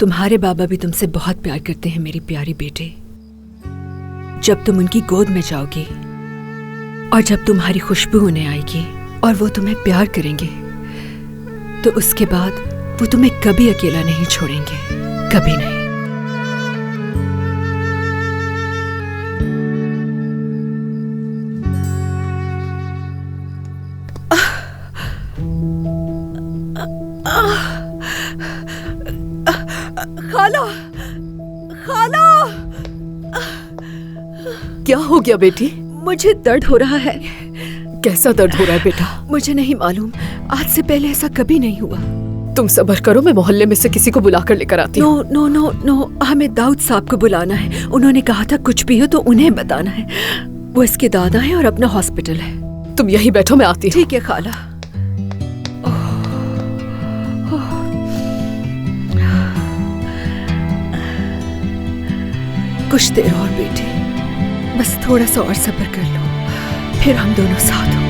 तुम्हारे बाबा भी तुमसे बहुत प्यार करते हैं मेरी प्यारी बेटे। जब तुम उनकी गोद में जाओगी और जब तुम्हारी खुशबू उन्हें आएगी और वो तुम्हें प्यार करेंगे, तो उसके बाद वो तुम्हें कभी अकेला नहीं छोड़ेंगे, कभी नहीं। खाला, खाला, क्या हो गया बेटी? मुझे दर्द हो रहा है। कैसा दर्द हो रहा है बेटा? मुझे नहीं मालूम, आज से पहले ऐसा कभी नहीं हुआ। तुम सब्र करो, मैं मोहल्ले में से किसी को बुलाकर लेकर आती हूँ। नो नो नो नो, हमें दाऊद साहब को बुलाना है। उन्होंने कहा था कुछ भी हो तो उन्हें बताना है। वो इसके दादा है और अपना हॉस्पिटल है। तुम यहीं बैठो, मैं आती हूँ। ठीक है खाला। कुछ देर और बेटी, बस थोड़ा सा और सब्र कर लो, फिर हम दोनों साथ होंगे।